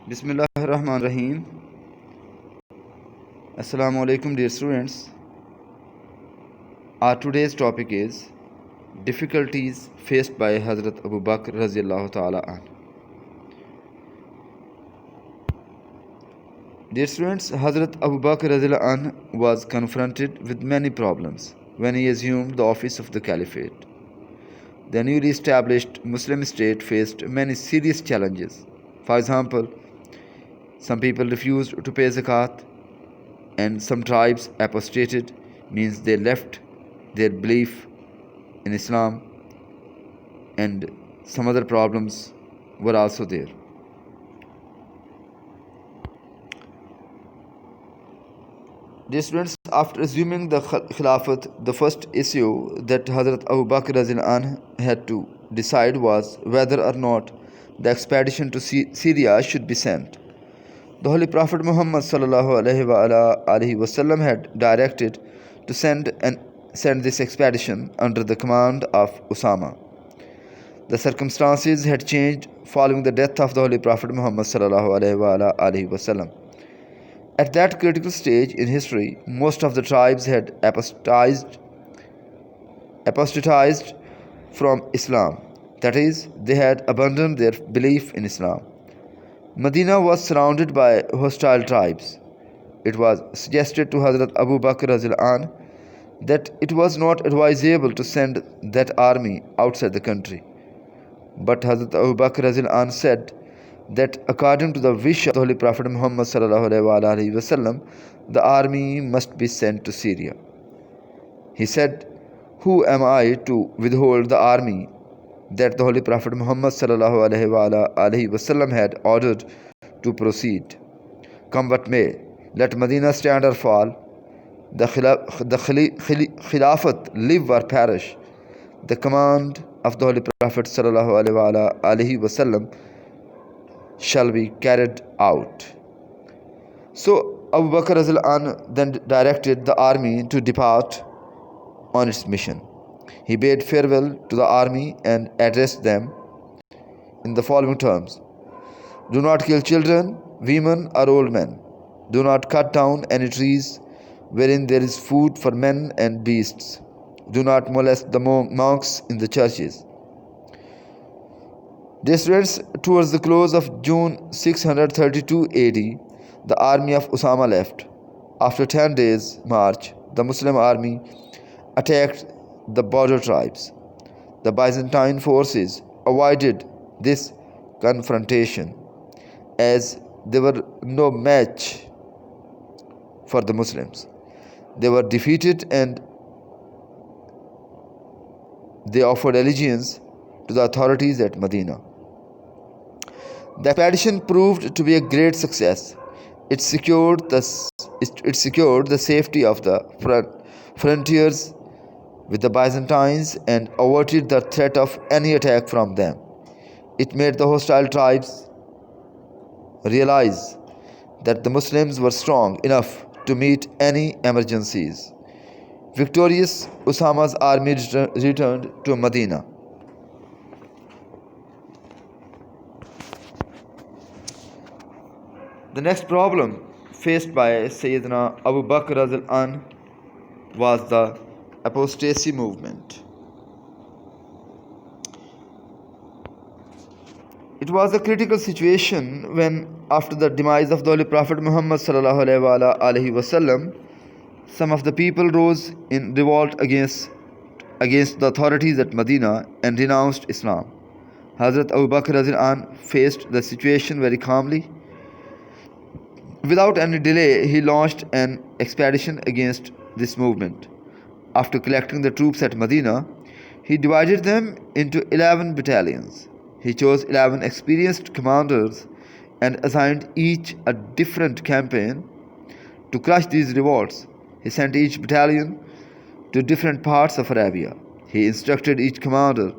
Bismillahirrahmanirrahim. Assalamu alaikum, dear students. Our today's topic is difficulties faced by Hazrat Abu Bakr Raziyallahu Ta'ala an. Dear students, Hazrat Abu Bakr Raziyallahu an was confronted with many problems when he assumed the office of the caliphate. The newly established Muslim state faced many serious challenges. For example, some people refused to pay zakat, and some tribes apostated, means they left their belief in Islam, and some other problems were also there. Dear students, after assuming the Khilafat, the first issue that Hazrat Abu Bakr Razil An had to decide was whether or not the expedition to Syria should be sent. The Holy Prophet Muhammad sallallahu alaihi wasallam had directed to send this expedition under the command of Usama. The circumstances had changed following the death of the Holy Prophet Muhammad sallallahu alaihi wasallam. At that critical stage in history, most of the tribes had apostatized from Islam. That is, they had abandoned their belief in Islam. Medina was surrounded by hostile tribes. It was suggested to Hazrat Abu Bakr Razil An that it was not advisable to send that army outside the country. But Hazrat Abu Bakr Razil An said that according to the wish of the Holy Prophet Muhammad sallallahu alaihi wasallam, the army must be sent to Syria. He said, "Who am I to withhold the army that the Holy Prophet Muhammad sallallahu alaihi wasallam had ordered to proceed? Come what may, let Medina stand or fall, the Khilafat live or perish. The command of the Holy Prophet sallallahu alaihi wasallam shall be carried out." So Abu Bakr Razil An then directed the army to depart on its mission. He bade farewell to the army and addressed them in the following terms: "Do not kill children, women, or old men. Do not cut down any trees wherein there is food for men and beasts. Do not molest the monks in the churches." Dear students, towards the close of June 632 AD, the army of Usama left. After 10 days' march, the Muslim army attacked the border tribes. The Byzantine forces avoided this confrontation as they were no match for the Muslims. They were defeated and they offered allegiance to the authorities at Medina. The expedition proved to be a great success. It secured the safety of the frontiers with the Byzantines and averted the threat of any attack from them. It made the hostile tribes realize that the Muslims were strong enough to meet any emergencies. Victorious, Usama's army returned to Medina. The next problem faced by Sayyidina Abu Bakr Razil An was the apostasy movement. It was a critical situation when, after the demise of the Holy Prophet Muhammad sallallahu alaihi wasallam, some of the people rose in revolt against the authorities at Medina and renounced Islam. Hazrat Abu Bakr Razil An faced the situation very calmly. Without any delay, he launched an expedition against this movement. After collecting the troops at Medina, he divided them into 11 battalions. He chose 11 experienced commanders and assigned each a different campaign to crush these revolts. He sent each battalion to different parts of Arabia. He instructed each commander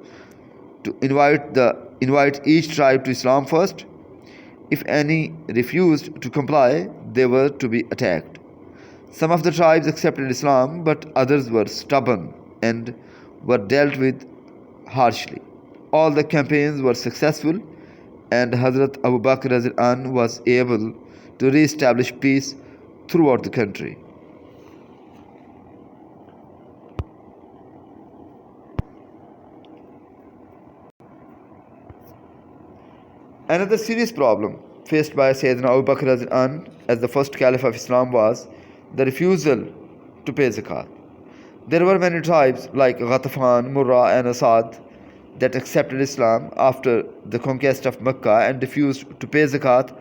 to invite each tribe to Islam first. If any refused to comply, they were to be attacked. Some of the tribes accepted Islam, but others were stubborn and were dealt with harshly. All the campaigns were successful and Hazrat Abu Bakr Radhiyallahu anhu was able to re-establish peace throughout the country. Another serious problem faced by Sayyidina Abu Bakr Radhiyallahu anhu as the first Caliph of Islam was the refusal to pay zakat. There were many tribes like Ghatafan, Murrah, and Asad that accepted Islam after the conquest of Mecca and refused to pay zakat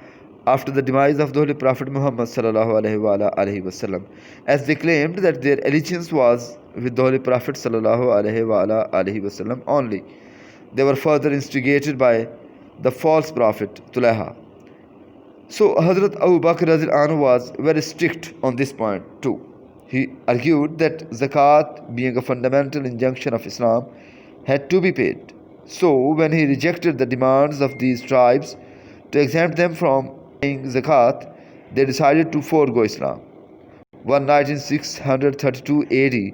after the demise of the Holy Prophet Muhammad sallallahu alaihi wasallam, as they claimed that their allegiance was with the Holy Prophet sallallahu alaihi wasallam only. They were further instigated by the false prophet Tulaiha. So Hazrat Abu Bakr Radhiyallahu anhu was very strict on this point too. He argued that zakat, being a fundamental injunction of Islam, had to be paid. So when he rejected the demands of these tribes to exempt them from paying zakat, they decided to forego Islam. One night in 632 AD,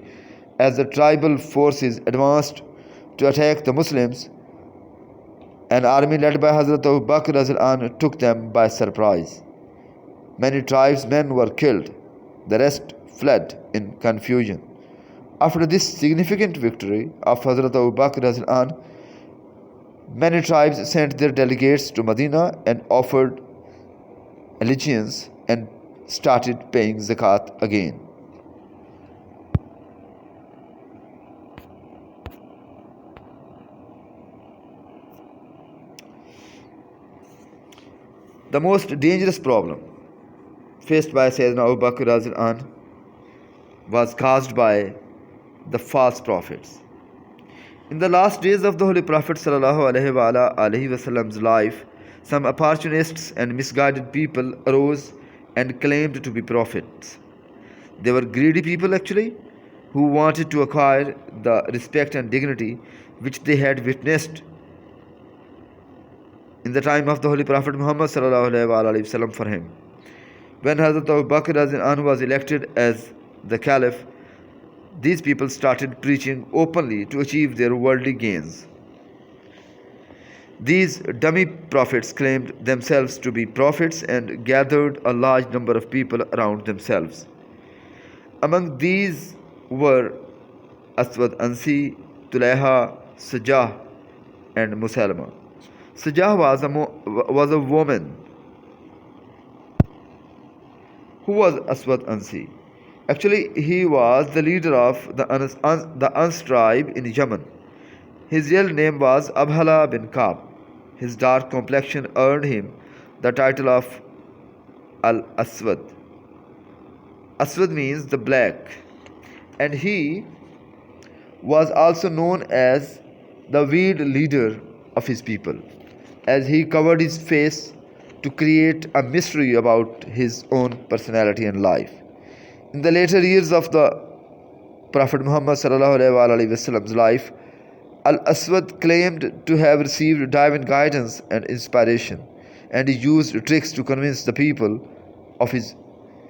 as the tribal forces advanced to attack the Muslims, an army led by Hazrat Abu Bakr Radhiyallahu anhu took them by surprise. Many tribesmen were killed. The rest fled in confusion. After this significant victory of Hazrat Abu Bakr Radhiyallahu anhu, many tribes sent their delegates to Medina and offered allegiance and started paying zakat again. The most dangerous problem faced by Sayyidina Abu Bakr Radhiyallahu anhu was caused by the false prophets. In the last days of the Holy Prophet ﷺ's life, some opportunists and misguided people arose and claimed to be prophets. They were greedy people actually, who wanted to acquire the respect and dignity which they had witnessed in the time of the Holy Prophet Muhammad ﷺ for him. When Hazrat Abu Bakr Radhiyallahu anhu was elected as the Caliph, these people started preaching openly to achieve their worldly gains. These dummy prophets claimed themselves to be prophets and gathered a large number of people around themselves. Among these were Aswad Ansi, Tulaiha, Sajah, and Musalama. Sajah was a woman. Who was Aswad Ansi? Actually, he was the leader of the Ans tribe in Yemen. His real name was Abhala bin Ka'b. His dark complexion earned him the title of Al-Aswad. Aswad means the black, and he was also known as the veiled leader of his people, as he covered his face to create a mystery about his own personality and life. In the later years of the Prophet Muhammad ﷺ's life, Al-Aswad claimed to have received divine guidance and inspiration, and he used tricks to convince the people of his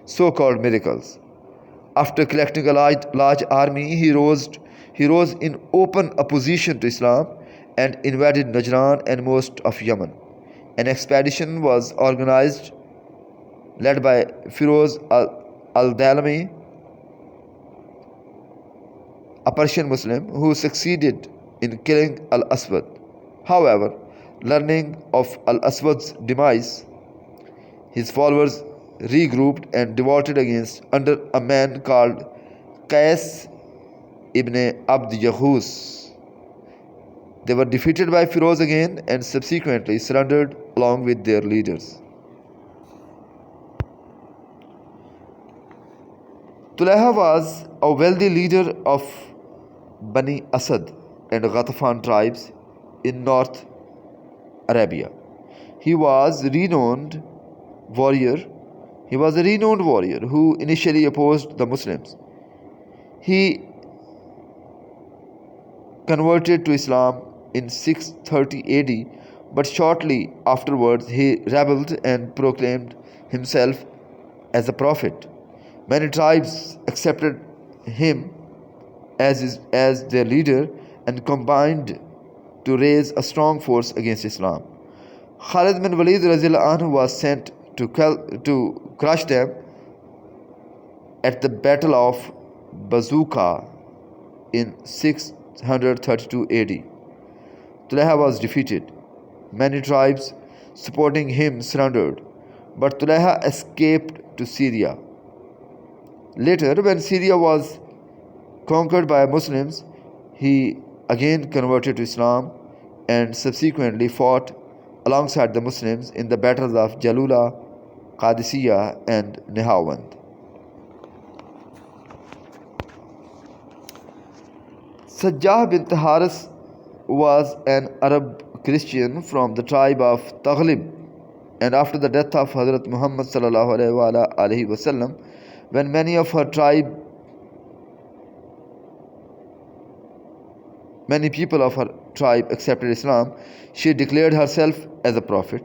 so-called miracles. After collecting a large army, he rose in open opposition to Islam and invaded Najran and most of Yemen. An expedition was organized, led by Firoz al-Dalami, a Persian Muslim, who succeeded in killing Al-Aswad. However, learning of Al-Aswad's demise, his followers regrouped and revolted under a man called Qais ibn Abd Yahus. They were defeated by Firoz again and subsequently surrendered along with their leaders. Tulaiha was a wealthy leader of Bani Asad and Ghatafan tribes in North Arabia. He was a renowned warrior who initially opposed the Muslims. He converted to Islam in 630 AD, but shortly afterwards he rebelled and proclaimed himself as a prophet. Many tribes accepted him as their leader and combined to raise a strong force against Islam. Khalid bin Walid radiallahu anhu was sent to crush them at the Battle of Bazooka in 632 AD. Tulayha was defeated. Many tribes supporting him surrendered, but Tulayha escaped to Syria. Later, when Syria was conquered by Muslims, he again converted to Islam and subsequently fought alongside the Muslims in the battles of Jalula, Qadisiyah, and Nehawand. Sajjah bint Haris was an Arab Christian from the tribe of Taghlib, and after the death of Hazrat Muhammad sallallahu alaihi wasallam, when many people of her tribe accepted Islam, she declared herself as a prophet.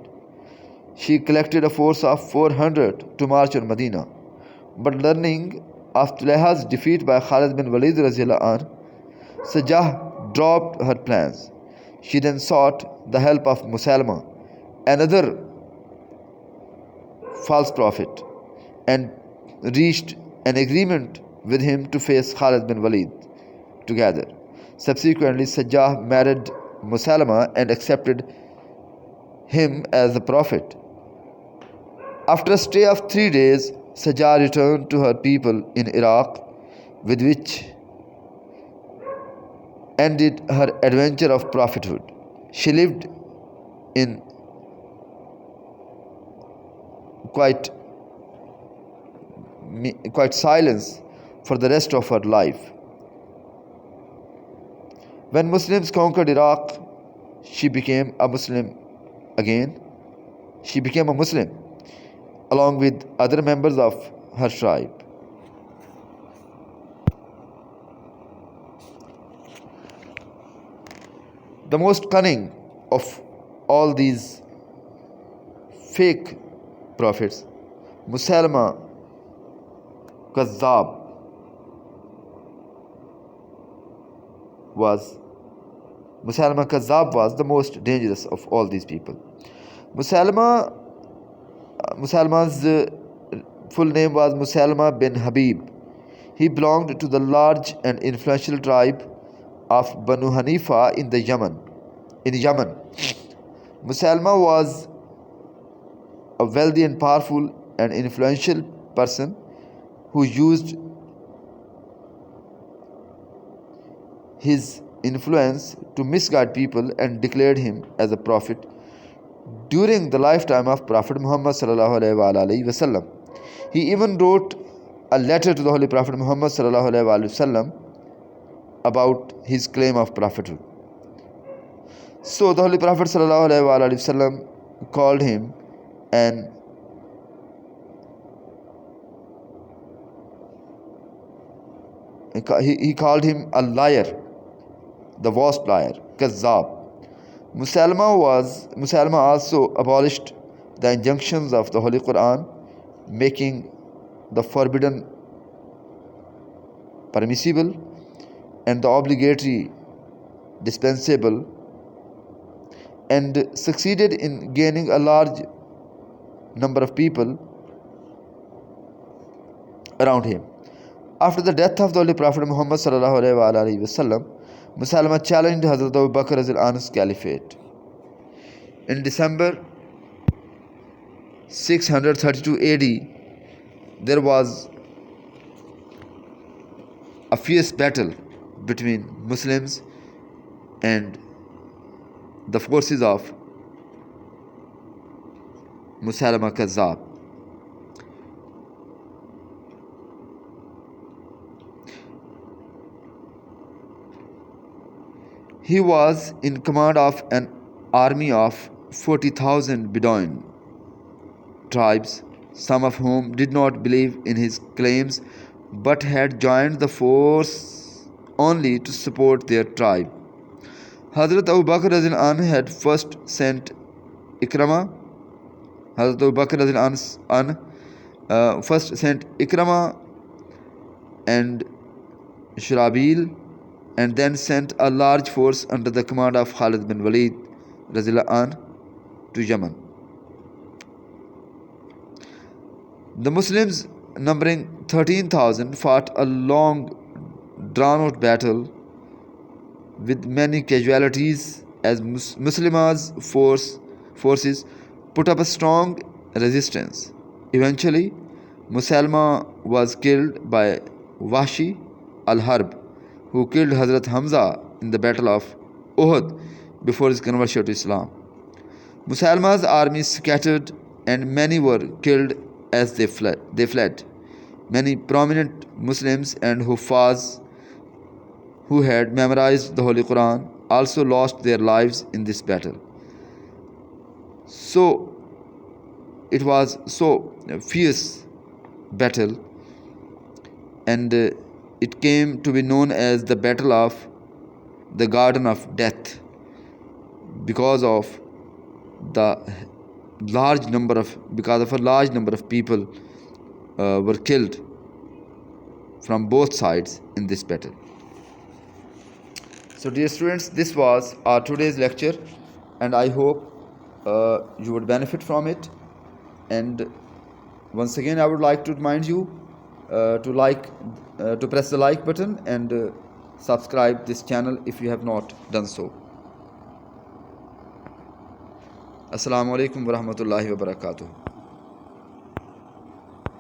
She collected a force of 400 to march on Medina, but learning of Tulayha's defeat by Khalid bin Walid radiallahu anhu, Sajjah dropped her plans. She then sought the help of Musalma, another false prophet, and reached an agreement with him to face Khalid bin Walid together. Subsequently, Sajjah married Musalma and accepted him as a prophet. After a stay of 3 days, Sajjah returned to her people in Iraq, with which ended her adventure of prophethood. She lived in quite silence for the rest of her life. When Muslims conquered Iraq, she became a Muslim again. She became a Muslim along with other members of her tribe. The most cunning of all these fake prophets, Musalma Kazzab, was the most dangerous of all these people. Musalma's full name was Musalma bin Habib. He belonged to the large and influential tribe of Banu Hanifa in Yemen. Musalma was a wealthy and powerful and influential person who used his influence to misguide people and declared him as a prophet during the lifetime of Prophet Muhammad sallallahu alaihi wasallam. He even wrote a letter to the Holy Prophet Muhammad sallallahu alaihi wasallam about his claim of prophethood. So the Holy Prophet sallallahu alaihi wasallam called him and he called him a liar, the worst liar, Kazzab. Musalma also abolished the injunctions of the Holy Quran, making the forbidden permissible and the obligatory dispensable, and succeeded in gaining a large number of people around him. After the death of the Holy Prophet Muhammad sallallahu alaihi wasallam, Musalma challenged Hazrat Abu Bakr radiallahu anhu's caliphate. In December 632 AD, there was a fierce battle between Muslims and the forces of Musalma Kazzab. He was in command of an army of 40,000 Bedouin tribes, some of whom did not believe in his claims but had joined the force only to support their tribe. Hazrat Abu Bakr radiallahu anhu had first sent Ikrama. Hazrat Abu Bakr radiallahu anhu first sent Ikrama and Shurabil, and then sent a large force under the command of Khalid bin Walid radiallahu anhu to Yemen. The Muslims, numbering 13,000, fought a long, drawn out battle with many casualties as Muslimas' forces put up a strong resistance. Eventually, Musalma was killed by Wahshi al-Harb, who killed Hazrat Hamza in the Battle of Uhud before his conversion to Islam. Musalma's army scattered and many were killed as they fled. Many prominent Muslims and Huffaz who had memorized the Holy Quran also lost their lives in this battle. So it was so fierce battle, and it came to be known as the Battle of the Garden of Death because of the because of a large number of people were killed from both sides in this battle. So dear students, this was our today's lecture, and I hope you would benefit from it. And once again, I would like to remind you to press the like button and subscribe this channel if you have not done so. Assalamu alaikum wa rahmatullahi wa barakatuh.